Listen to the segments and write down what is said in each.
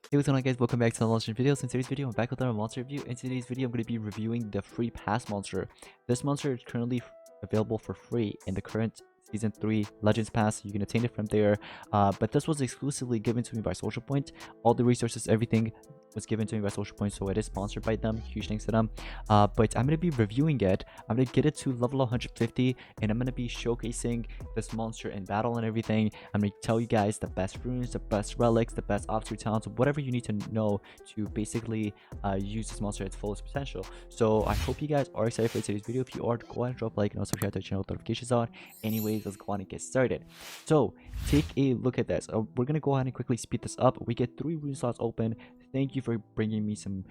Hey, what's going on, guys? Welcome back to the monster videos. In today's video, I'm back with our monster review. In today's video, I'm going to be reviewing the free pass monster. This monster is currently available for free in the current Season 3 Legends Pass. You can obtain it from there, but this was exclusively given to me by Social Point. All the resources, everything was given to me by Social Point, so it is sponsored by them. Huge thanks to them. But I'm going to be reviewing it. I'm going to get it to level 150, and I'm going to be showcasing this monster in battle and everything. I'm going to tell you guys the best runes, the best relics, the best obscure talents, whatever you need to know to basically use this monster at its fullest potential. So I hope you guys are excited for today's video. If you are, go ahead and drop a like and also subscribe to the channel with notifications on. Anyways, let's go on and get started. So take a look at this. We're going to go ahead and quickly speed this up. We get 3 rune slots open. Thank you for bringing me some,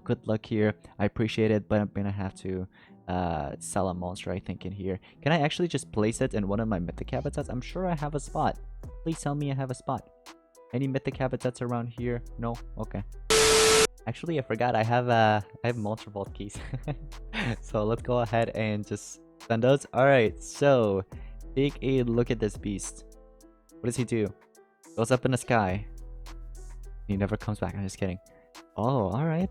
good luck here. I appreciate it, but I'm gonna have to sell a monster, I think, in here. Can I actually just place it in one of my mythic habitats? I'm sure I have a spot. Please tell me I have a spot. Any mythic habitats around here? No? Okay. Actually, I forgot I have monster vault keys. So let's go ahead and just spend those. Alright, so take a look at this beast. What does he do? Goes up in the sky. He never comes back. I'm just kidding. Oh, all right.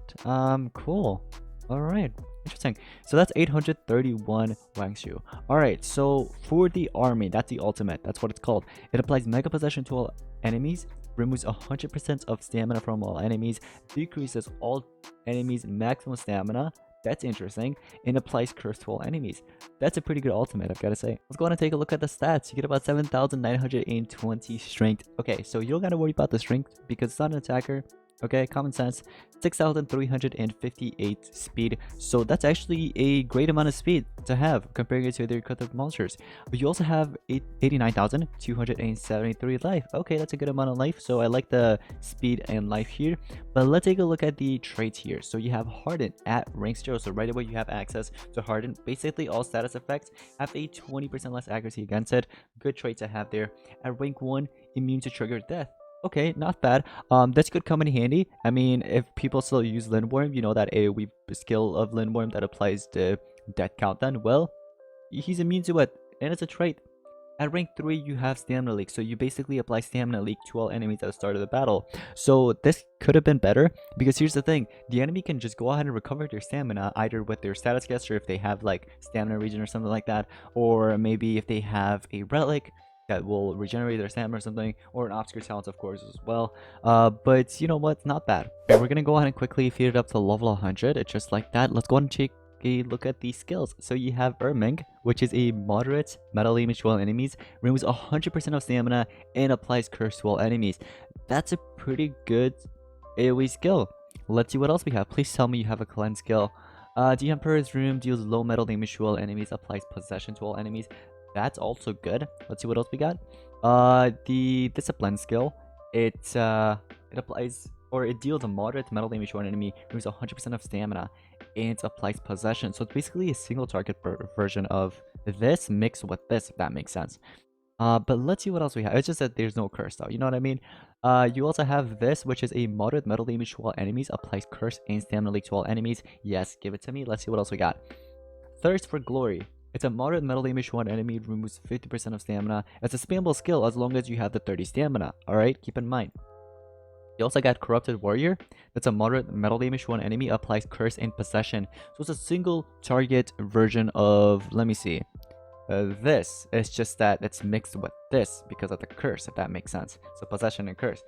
Cool. All right. Interesting. So that's 831 Wangzhou. All right. So for the army, that's the ultimate. That's what it's called. It applies mega possession to all enemies, removes 100% of stamina from all enemies, decreases all enemies' maximum stamina. That's interesting. And applies curse to all enemies. That's a pretty good ultimate, I've got to say. Let's go on and take a look at the stats. You get about 7,920 strength. Okay, so you don't got to worry about the strength because it's not an attacker. Okay, common sense. 6,358 speed. So that's actually a great amount of speed to have comparing it to other other monsters. But you also have 89,273 life. Okay, that's a good amount of life. So I like the speed and life here. But let's take a look at the traits here. So you have Harden at rank 0. So right away you have access to Harden. Basically all status effects have a 20% less accuracy against it. Good trait to have there. At rank 1, immune to trigger death. Okay, not bad. This could come in handy. I mean, if people still use Lindworm, you know that AoE skill of Lindworm that applies the death countdown. Well, he's immune to it, and it's a trait. At rank 3, you have Stamina Leak, so you basically apply Stamina Leak to all enemies at the start of the battle. So this could have been better, because here's the thing. The enemy can just go ahead and recover their stamina, either with their status gesture if they have like Stamina Regen or something like that, or maybe if they have a Relic that will regenerate their stamina or something, or an obscure talent, of course, as well. But you know what? Not bad. Okay, we're gonna go ahead and quickly feed it up to level 100. It's just like that. Let's go ahead and take a look at these skills. So you have Erming, which is a moderate metal damage to all enemies, removes 100% of stamina, and applies curse to all enemies. That's a pretty good AoE skill. Let's see what else we have. Please tell me you have a cleanse skill. The Emperor's Room deals low metal damage to all enemies, applies possession to all enemies. That's also good. Let's see what else we got. The discipline skill. It applies, or it deals a moderate metal damage to an enemy, removes 100% of stamina, and it applies possession. So it's basically a single target version of this mixed with this, if that makes sense. But let's see what else we have. It's just that there's no curse though, you know what I mean? You also have this, which is a moderate metal damage to all enemies, applies curse and stamina leak to all enemies. Yes, give it to me. Let's see what else we got. Thirst for Glory. It's a moderate metal damage to one enemy, removes 50% of stamina. It's a spammable skill as long as you have the 30 stamina. Alright, keep in mind. You also got Corrupted Warrior. That's a moderate metal damage to one enemy, applies curse and possession. So it's a single target version of, let me see. This. It's just that it's mixed with this because of the curse, if that makes sense. So possession and curse.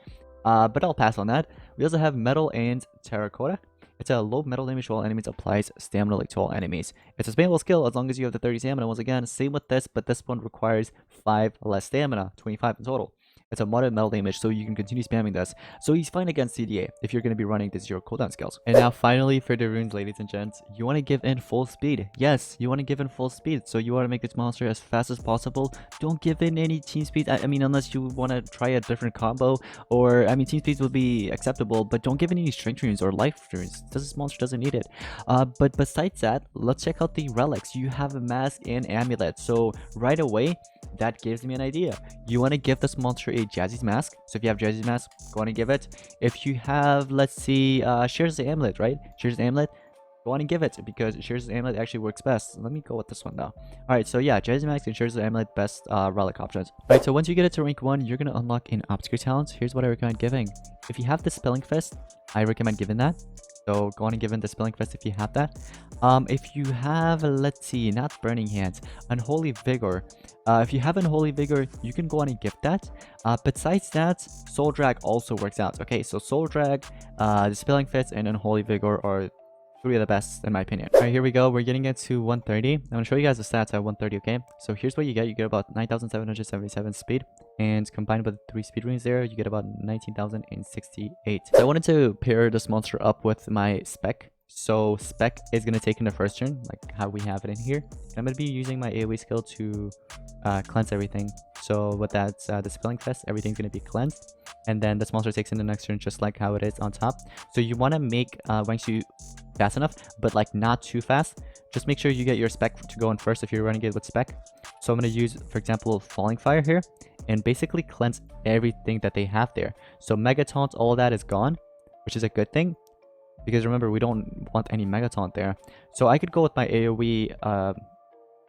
But I'll pass on that. We also have Metal and Terracotta. It's a low metal damage to all enemies, applies stamina leak to all enemies. It's a spammable skill as long as you have the 30 stamina. Once again, same with this, but this one requires 5 less stamina, 25 in total. It's a moderate metal damage, so you can continue spamming this. So he's fine against CDA if you're going to be running the 0 cooldown skills. And now finally for the runes, ladies and gents, you want to give in full speed. Yes, you want to give in full speed. So you want to make this monster as fast as possible. Don't give in any team speed. I mean, unless you want to try a different combo, or I mean, team speed would be acceptable, but don't give in any strength runes or life runes. This monster doesn't need it. But besides that, let's check out the relics. You have a mask and amulet. So right away, that gives me an idea. You want to give this monster a Jazzy's mask. So if you have Jazzy's mask, go on and give it. If you have, let's see, Shears the amulet, right? Shears the amulet. go on and give it because Shears' Amulet actually works best. Let me go with this one though. Alright, so yeah, Jazzy Max and Shears' Amulet best relic options. Alright, so once you get it to rank 1, you're gonna unlock an obscure talent. Here's what I recommend giving. If you have the Spelling Fist, I recommend giving that. So go on and give in the Spelling Fist if you have that. If you have, let's see, not Burning Hands, Unholy Vigor. If you have Unholy Vigor, you can go on and give that. Besides that, Soul Drag also works out. Okay, so Soul Drag, the Spelling Fist, and Unholy Vigor are 3 of the best in my opinion. Alright, here we go. We're getting it to 130. I'm gonna show you guys the stats at 130, okay? So here's what you get. You get about 9,777 speed. And combined with 3 speed runes there, you get about 19,068. So I wanted to pair this monster up with my spec. So spec is gonna take in the first turn, like how we have it in here. I'm gonna be using my AoE skill to cleanse everything. So with that Dispelling Fest, everything's gonna be cleansed. And then this monster takes in the next turn just like how it is on top. So you wanna make Wangzhou fast enough, but like not too fast. Just make sure you get your spec to go in first if you're running it with spec. So I'm gonna use, for example, Falling Fire here and basically cleanse everything that they have there. So Mega Taunt, all of that is gone, which is a good thing. Because remember, we don't want any Mega Taunt there. So I could go with my AoE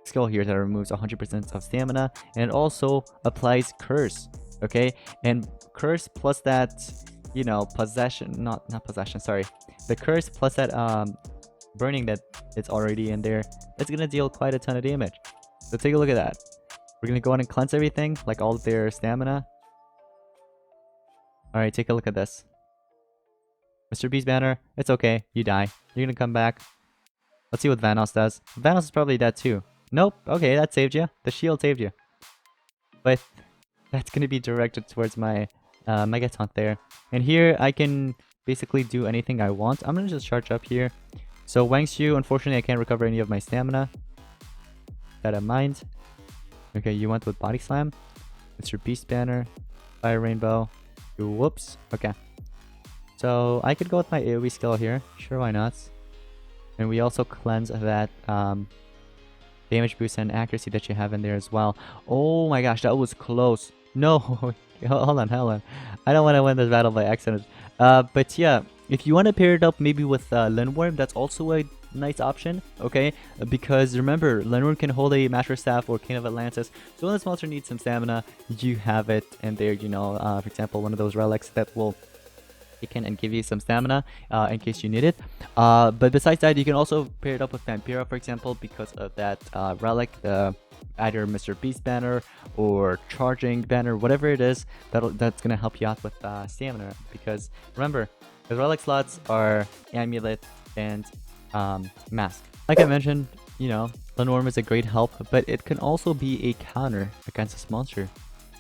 skill here that removes 100% of stamina. And it also applies Curse. Okay? And Curse plus that, you know, possession. Not possession, sorry. The Curse plus that burning that it's already in there. It's going to deal quite a ton of damage. So take a look at that. We're going to go on and cleanse everything. Like all of their stamina. Alright, take a look at this. Mr. B's banner, it's okay. You die. You're gonna come back. Let's see what Vanos does. Vanos is probably dead too. Nope. Okay, that saved you. The shield saved you. But that's gonna be directed towards my Mega Taunt there. And here I can basically do anything I want. I'm gonna just charge up here. So Wangzhou, unfortunately I can't recover any of my stamina. That in mind. Okay, you went with Body Slam. Mr. Beast banner. Fire Rainbow. Whoops. Okay. So I could go with my AoE skill here. Sure, why not? And we also cleanse that damage boost and accuracy that you have in there as well. Oh my gosh, that was close. No, hold on. I don't want to win this battle by accident. But yeah, if you want to pair it up maybe with Lindworm, that's also a nice option, okay? Because remember, Lindworm can hold a Master Staff or King of Atlantis. So when this monster needs some stamina, you have it in there, you know, for example, one of those relics that will can and give you some stamina in case you need it. But besides that, you can also pair it up with Vampira, for example, because of that relic, either Mr. Beast banner or Charging banner, whatever it is, that's gonna help you out with stamina. Because remember, the relic slots are Amulet and Mask. Like I mentioned, you know, Lindworm is a great help, but it can also be a counter against this monster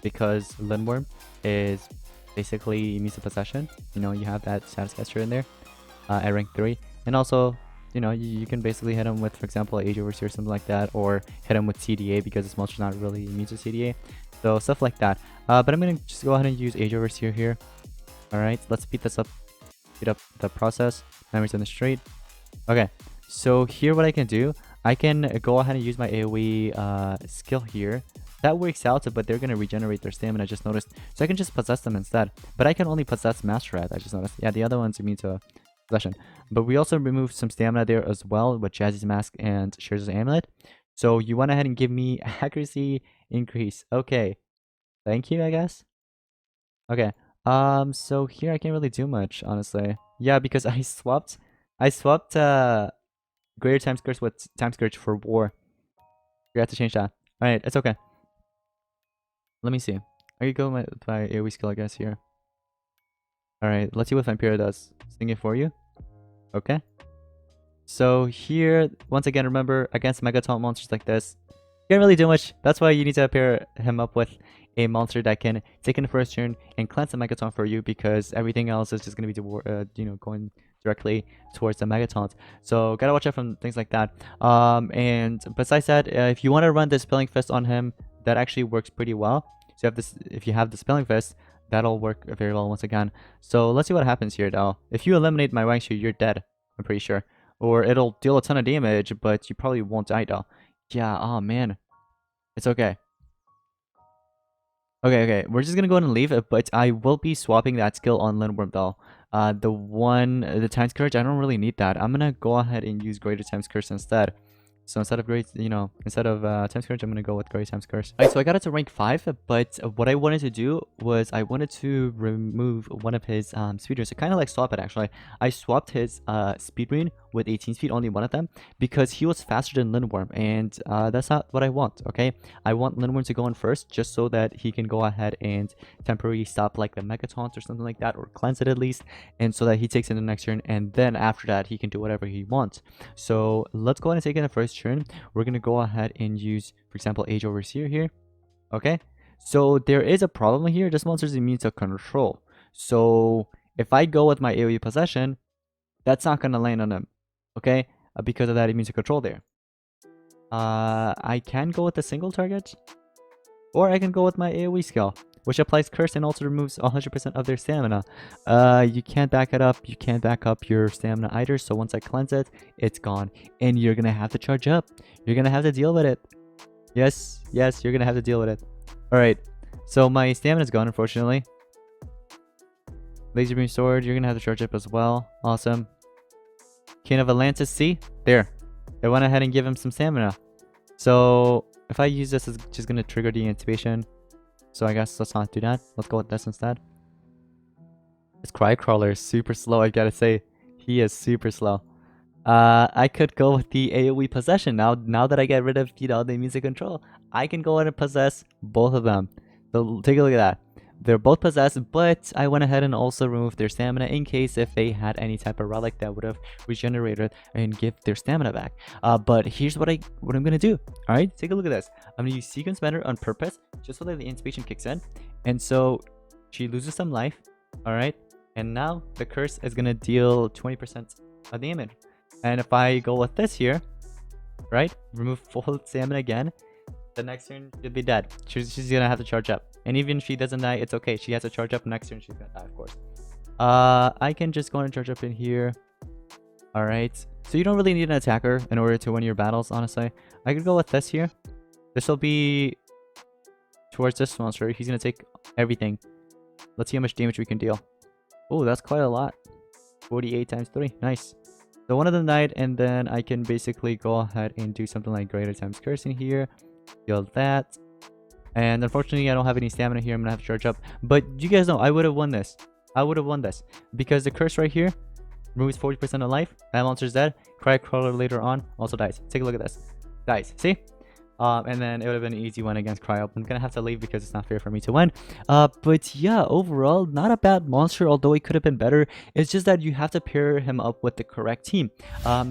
because Lindworm is basically immune to possession. You know, you have that status caster in there at rank 3. And also, you know, you can basically hit him with, for example, Age Overseer or something like that, or hit him with CDA because this monster's not really immune to CDA. So stuff like that. But I'm going to just go ahead and use Age Overseer here. Alright, let's speed this up. Speed up the process. Memories on the street. Okay, so here what I can do, I can go ahead and use my AoE skill here. That works out, but they're going to regenerate their stamina, I just noticed. So I can just possess them instead. But I can only possess Master Rat, I just noticed. Yeah, the other one's immune to possession. But we also removed some stamina there as well with Jazzy's Mask and Shears' Amulet. So you went ahead and give me accuracy increase. Okay. Thank you, I guess. Okay. So here I can't really do much, honestly. Yeah, because I swapped Greater Time Scourge with Time Scourge for War. We have to change that. Alright, it's okay. Let me see. I could go with my AoE skill, I guess, here. Alright, let's see what Vampira does. Sing it for you. Okay. So here, once again, remember, against Mega Taunt monsters like this, you can't really do much. That's why you need to pair him up with a monster that can take in the first turn and cleanse the Mega Taunt for you, because everything else is just going to be, you know, going directly towards the Mega Taunt. So gotta watch out from things like that. And besides that, if you want to run the Spelling Fist on him, that actually works pretty well. So if you have the Spelling Fist, that'll work very well once again. So let's see what happens here though. If you eliminate my Wangzhou, you're dead, I'm pretty sure. Or it'll deal a ton of damage, but you probably won't die though. Yeah, oh man. It's okay. Okay, we're just gonna go ahead and leave it, but I will be swapping that skill on Lindworm though. The times courage, I don't really need that. I'm gonna go ahead and use greater times curse instead. So instead of times courage, I'm gonna go with greater times curse. Alright, so I got it to rank 5, but what I wanted to do was I wanted to remove one of his speed runes. So kind of like swap it actually. I swapped his speed rune with 18 speed, only one of them, because he was faster than Lindworm, and that's not what I want, okay? I want Lindworm to go in first, just so that he can go ahead and temporarily stop like the Mega Taunt or something like that, or cleanse it at least, and so that he takes in the next turn, and then after that he can do whatever he wants. So let's go ahead and take in the first turn. We're gonna go ahead and use, for example, Age Overseer here. Okay, so there is a problem here. This monster is immune to control, so if I go with my AoE possession, that's not gonna land on him, okay, because of that immune to control there. I can go with a single target, or I can go with my AoE skill, which applies curse and also removes 100% of their stamina. You can't back it up. You can't back up your stamina either. So once I cleanse it, it's gone. And you're going to have to charge up. You're going to have to deal with it. Yes, you're going to have to deal with it. Alright, so my stamina is gone, unfortunately. Laser Beam Sword, you're going to have to charge up as well. Awesome. King of Atlantis, see? There. I went ahead and give him some stamina. So if I use this, it's just going to trigger the intubation. So I guess let's not do that. Let's go with this instead. This Crycrawler is super slow, I gotta say. He is super slow. I could go with the AoE possession now that I get rid of, the music control. I can go ahead and possess both of them. So take a look at that. They're both possessed, but I went ahead and also removed their stamina in case if they had any type of relic that would have regenerated and give their stamina back. But here's what I'm gonna do. All right, take a look at this. I'm gonna use Sequence Bender on purpose, just so that the intubation kicks in, and so she loses some life. All right, and now the curse is gonna deal 20% of damage. And if I go with this here, right, remove full stamina again, the next turn she'll be dead. She's gonna have to charge up. And even if she doesn't die, it's okay. She has to charge up. Next turn she's gonna die, of course. I can just go and charge up in here. Alright. So you don't really need an attacker in order to win your battles, honestly. I could go with this here. This will be towards this monster. He's gonna take everything. Let's see how much damage we can deal. Oh, that's quite a lot. 48 times 3. Nice. So one of the night, and then I can basically go ahead and do something like greater times curse in here. Deal that. And unfortunately, I don't have any stamina here. I'm gonna have to charge up. But you guys know, I would have won this. I would have won this. Because the curse right here removes 40% of life. That monster's dead. Crycrawler later on also dies. Take a look at this. Dies. See? And then it would have been an easy win against Cryo. I'm gonna have to leave because it's not fair for me to win. But yeah, overall, not a bad monster, although it could have been better. It's just that you have to pair him up with the correct team.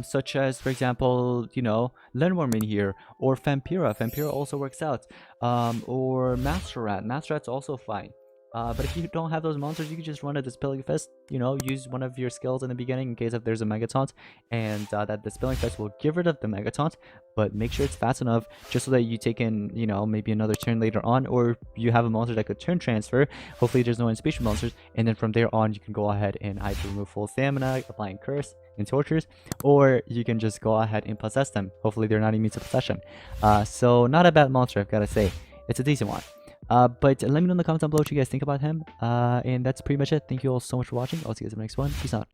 Such as, for example, Lindworm in here, or Vampira. Vampira also works out. Or Master Rat. Master Rat's also fine. But if you don't have those monsters, you can just run a Dispelling Fist, use one of your skills in the beginning in case if there's a Mega Taunt, and that Dispelling Fist will get rid of the Mega Taunt, but make sure it's fast enough just so that you take in, maybe another turn later on, or you have a monster that could turn transfer. Hopefully there's no anticipation monsters, and then from there on, you can go ahead and either remove full stamina, applying Curse and Tortures, or you can just go ahead and possess them. Hopefully they're not immune to possession. So not a bad monster, I've got to say. It's a decent one. But let me know in the comments down below what you guys think about him. And that's pretty much it. Thank you all so much for watching. I'll see you guys in the next one. Peace out.